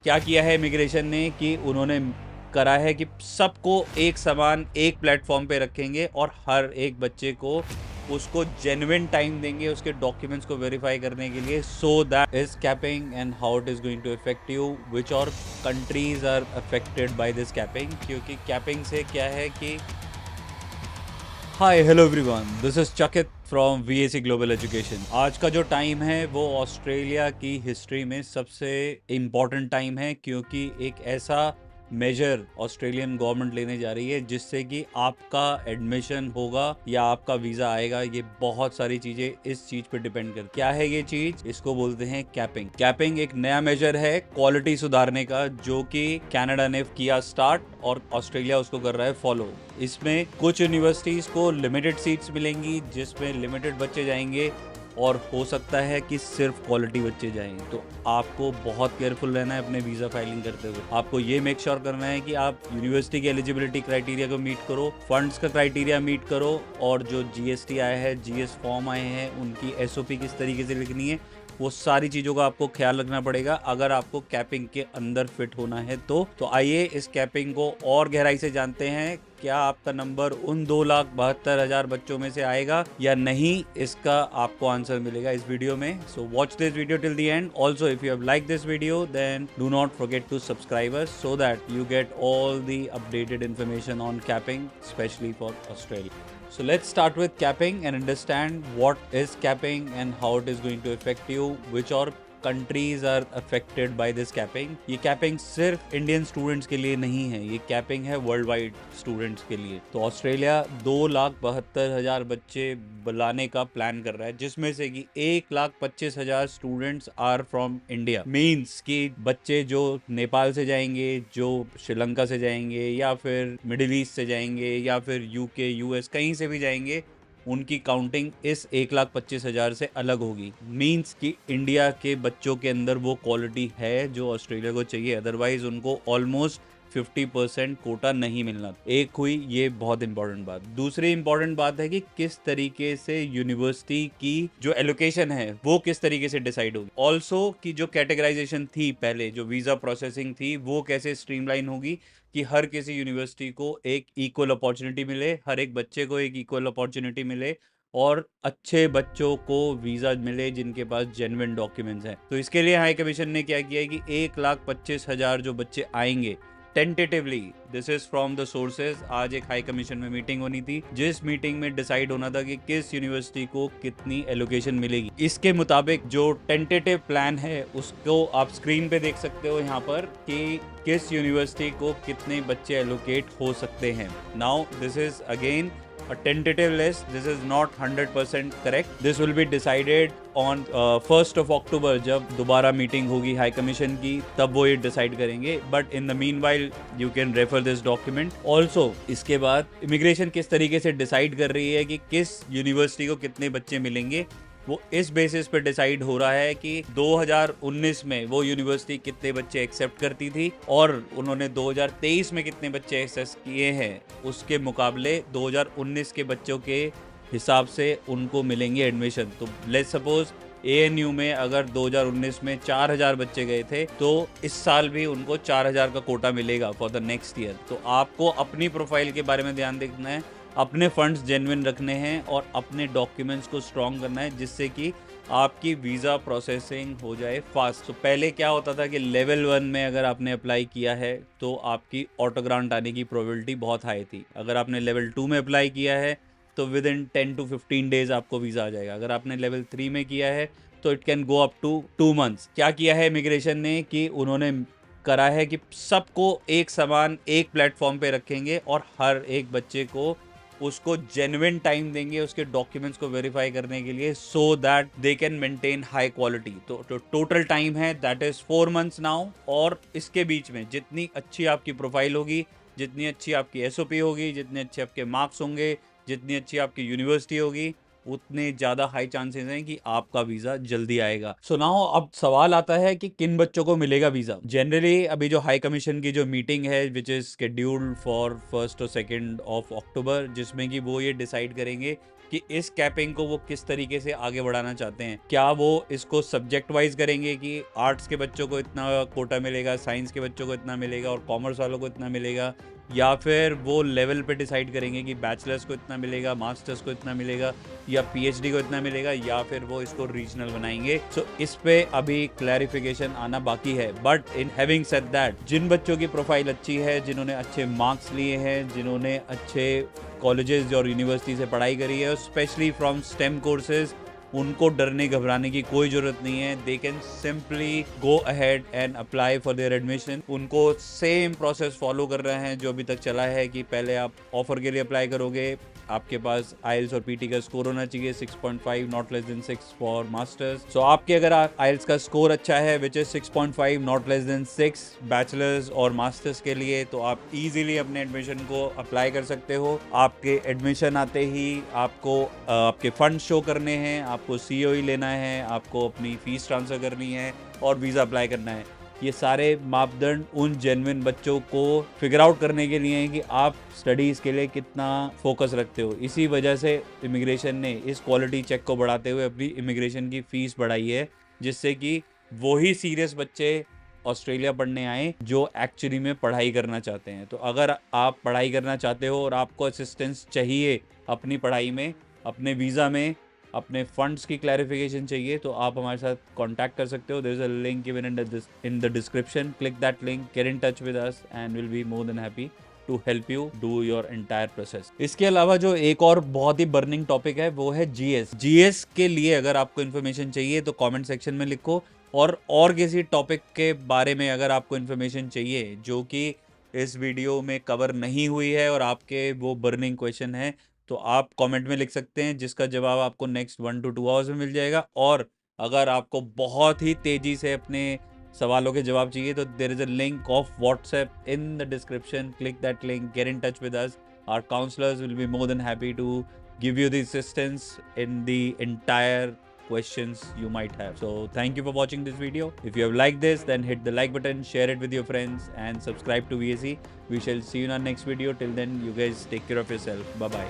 क्या किया है इमिग्रेशन ने कि उन्होंने करा है कि सबको एक समान एक प्लेटफॉर्म पे रखेंगे और हर एक बच्चे को उसको जेन्युइन टाइम देंगे उसके डॉक्यूमेंट्स को वेरीफाई करने के लिए। So that is capping and how it is going to effect you, which और countries are affected by this capping. क्योंकि कैपिंग से क्या है कि hi hello everyone, this is Chakit from VAC global education. आज का जो टाइम है वो ऑस्ट्रेलिया की हिस्ट्री में सबसे इम्पॉर्टेंट टाइम है, क्योंकि एक ऐसा मेजर ऑस्ट्रेलियन गवर्नमेंट लेने जा रही है जिससे कि आपका एडमिशन होगा या आपका वीज़ा आएगा। ये बहुत सारी चीज़ें इस चीज़ पे डिपेंड करती। क्या है ये चीज़? इसको बोलते हैं कैपिंग। कैपिंग एक नया मेजर है क्वालिटी सुधारने का, जो कि कनाडा ने किया स्टार्ट और ऑस्ट्रेलिया उसको कर रहा है फॉलो। इसमें कुछ यूनिवर्सिटीज़ को लिमिटेड सीट्स मिलेंगी जिसमें लिमिटेड बच्चे जाएंगे, और हो सकता है कि सिर्फ क्वालिटी बच्चे जाएं। तो आपको बहुत केयरफुल रहना है अपने वीज़ा फाइलिंग करते हुए। आपको ये मेक श्योर करना है कि आप यूनिवर्सिटी के एलिजिबिलिटी क्राइटेरिया को मीट करो, फंड्स का क्राइटेरिया मीट करो, और जो GST आया है, GS फॉर्म आए हैं, उनकी SOP किस तरीके से लिखनी है, वो सारी चीज़ों का आपको ख्याल रखना पड़ेगा अगर आपको कैपिंग के अंदर फिट होना है। तो आइए इस कैपिंग को और गहराई से जानते हैं। क्या आपका नंबर उन 2,72,000 बच्चों में से आएगा या नहीं, इसका आपको आंसर मिलेगा इस वीडियो में। So watch this video till the end. Also if you have like this video then do not forget to subscribe us so that you get all the updated information on capping, especially for Australia. So let's start with capping and understand what is capping and how it is going to affect you, which are countries are affected by this capping. ये capping सिर्फ Indian students के लिए नहीं है, ये capping है world wide students के लिए। तो ऑस्ट्रेलिया 2,72,000 बच्चे बुलाने का प्लान कर रहा है, जिसमें से कि 1,25,000 students are from India. Means कि बच्चे जो नेपाल से जाएंगे, जो श्रीलंका से जाएंगे, या फिर मिडिल ईस्ट से जाएंगे, या फिर UK US कहीं से भी जाएंगे, उनकी काउंटिंग इस 1,25,000 से अलग होगी। मीन्स कि इंडिया के बच्चों के अंदर वो क्वालिटी है जो ऑस्ट्रेलिया को चाहिए, अदरवाइज उनको ऑलमोस्ट 50% कोटा नहीं मिलना। एक हुई ये बहुत इंपॉर्टेंट बात। दूसरी इंपॉर्टेंट बात है कि किस तरीके से यूनिवर्सिटी की जो एलोकेशन है वो किस तरीके से डिसाइड होगी। ऑल्सो कि जो कैटेगराइजेशन थी पहले, जो वीजा प्रोसेसिंग थी, वो कैसे स्ट्रीमलाइन होगी कि हर किसी यूनिवर्सिटी को एक इक्वल अपॉर्चुनिटी मिले, हर एक बच्चे को एक इक्वल अपॉर्चुनिटी मिले, और अच्छे बच्चों को वीज़ा मिले जिनके पास जेन्युइन डॉक्यूमेंट्स हैं। तो इसके लिए हाई कमीशन ने क्या किया है कि 1,25,000 जो बच्चे आएंगे tentatively, this is from the sources. आज एक हाई कमीशन में मीटिंग होनी थी, जिस मीटिंग में डिसाइड होना था कि किस यूनिवर्सिटी को कितनी एलोकेशन मिलेगी। इसके मुताबिक जो टेंटेटिव प्लान है उसको आप स्क्रीन पे देख सकते हो यहाँ पर कि किस यूनिवर्सिटी को कितने बच्चे एलोकेट हो सकते हैं। Now this is again a tentative list. This is not 100% correct. This will be decided on 1st of October, जब दोबारा मीटिंग होगी हाई कमीशन की, तब वो ये डिसाइड करेंगे। But in the mean while you can refer this document also. इसके बाद इमिग्रेशन किस तरीके से डिसाइड कर रही है कि किस यूनिवर्सिटी को कितने बच्चे मिलेंगे, वो इस बेसिस पे डिसाइड हो रहा है कि 2019 में वो यूनिवर्सिटी कितने बच्चे एक्सेप्ट करती थी और उन्होंने 2023 में कितने बच्चे एक्सेस किए हैं, उसके मुकाबले 2019 के बच्चों के हिसाब से उनको मिलेंगे एडमिशन। तो लेट्स सपोज ANU में अगर 2019 में 4,000 बच्चे गए थे, तो इस साल भी उनको 4,000 का कोटा मिलेगा फॉर द नेक्स्ट ईयर। तो आपको अपनी प्रोफाइल के बारे में ध्यान देखना है, अपने फंड्स जेन्युइन रखने हैं और अपने डॉक्यूमेंट्स को स्ट्रॉन्ग करना है, जिससे कि आपकी वीज़ा प्रोसेसिंग हो जाए फास्ट। तो पहले क्या होता था कि लेवल 1 में अगर आपने अप्लाई किया है तो आपकी ऑटो ग्रांट आने की प्रोबेबिलिटी बहुत हाई थी। अगर आपने लेवल 2 में अप्लाई किया है तो विद इन 10 to 15 डेज आपको वीज़ा आ जाएगा। अगर आपने लेवल 3 में किया है तो it can go up to 2 months. क्या किया है इमिग्रेशन ने कि उन्होंने करा है कि सबको एक समान एक प्लेटफॉर्म पे रखेंगे और हर एक बच्चे को उसको जेन्युइन टाइम देंगे उसके डॉक्यूमेंट्स को वेरीफाई करने के लिए, so that they can maintain high quality. तो टोटल टाइम है दैट इज 4 मंथ्स नाउ। और इसके बीच में जितनी अच्छी आपकी प्रोफाइल होगी, जितनी अच्छी आपकी SOP होगी, जितने अच्छे आपके मार्क्स होंगे, जितनी अच्छी आपकी यूनिवर्सिटी होगी, उतने ज़्यादा हाई चांसेस हैं कि आपका वीज़ा जल्दी आएगा। सो नाउ अब सवाल आता है कि किन बच्चों को मिलेगा वीज़ा। जनरली अभी जो हाई कमीशन की जो मीटिंग है which is scheduled for 1st और 2nd of October, जिसमें कि वो ये डिसाइड करेंगे कि इस कैपिंग को वो किस तरीके से आगे बढ़ाना चाहते हैं। क्या वो इसको सब्जेक्ट वाइज करेंगे कि आर्ट्स के बच्चों को इतना कोटा मिलेगा, साइंस के बच्चों को इतना मिलेगा और कॉमर्स वालों को इतना मिलेगा, या फिर वो लेवल पे डिसाइड करेंगे कि बैचलर्स को इतना मिलेगा, मास्टर्स को इतना मिलेगा या पीएचडी को इतना मिलेगा, या फिर वो इसको रीजनल बनाएंगे। सो इस पे अभी क्लैरिफिकेशन आना बाकी है। But in having said that, जिन बच्चों की प्रोफाइल अच्छी है, जिन्होंने अच्छे मार्क्स लिए हैं, जिन्होंने अच्छे कॉलेजेस और यूनिवर्सिटी से पढ़ाई करी है, स्पेशली फ्रॉम स्टेम कोर्सेज, उनको डरने घबराने की कोई जरूरत नहीं है। They can simply go ahead and apply for their admission. उनको सेम प्रोसेस फॉलो कर रहे हैं जो अभी तक चला है कि पहले आप ऑफर के लिए अप्लाई करोगे, आपके पास आइल्स और पीटी का स्कोर होना चाहिए 6.5 not less than 6 for masters. So आपके अगर आइल्स का स्कोर अच्छा है which is 6.5 not less than 6 bachelors और मास्टर्स के लिए, तो आप इजीली अपने एडमिशन को अप्लाई कर सकते हो। आपके एडमिशन आते ही आपको आपके फंड शो करने हैं, आपको सीओई लेना है, आपको अपनी फीस ट्रांसफर करनी है और वीज़ा अप्लाई करना है। ये सारे मापदंड उन जेन्युइन बच्चों को फिगर आउट करने के लिए हैं कि आप स्टडीज़ के लिए कितना फोकस रखते हो। इसी वजह से इमिग्रेशन ने इस क्वालिटी चेक को बढ़ाते हुए अपनी इमिग्रेशन की फ़ीस बढ़ाई है, जिससे कि वही सीरियस बच्चे ऑस्ट्रेलिया पढ़ने आए जो एक्चुअली में पढ़ाई करना चाहते हैं। तो अगर आप पढ़ाई करना चाहते हो और आपको असिस्टेंस चाहिए अपनी पढ़ाई में, अपने वीज़ा में, अपने फंड्स की क्लैरिफिकेशन चाहिए, तो आप हमारे साथ कांटेक्ट कर सकते हो। There is a link given in the description. Click that link, get in touch with us and will be more than happy to help you do your entire process. इसके अलावा जो एक और बहुत ही बर्निंग टॉपिक है वो है GS. GS के लिए अगर आपको इन्फॉर्मेशन चाहिए तो कमेंट सेक्शन में लिखो, और किसी टॉपिक के बारे में अगर आपको इन्फॉर्मेशन चाहिए जो कि इस वीडियो में कवर नहीं हुई है और आपके वो बर्निंग क्वेश्चन है, तो आप कमेंट में लिख सकते हैं, जिसका जवाब आपको नेक्स्ट 1 to 2 आवर्स में मिल जाएगा। और अगर आपको बहुत ही तेज़ी से अपने सवालों के जवाब चाहिए तो there is a link of WhatsApp in the description. Click that link, get in touch with us. Our counsellors will be more than happy to give you the assistance in the entire questions you might have. So thank you for watching this video. If you have liked this, then hit the like button, share it with your friends and subscribe to VSE. We shall see you in our next video. Till then, you guys take care of yourself. Bye bye.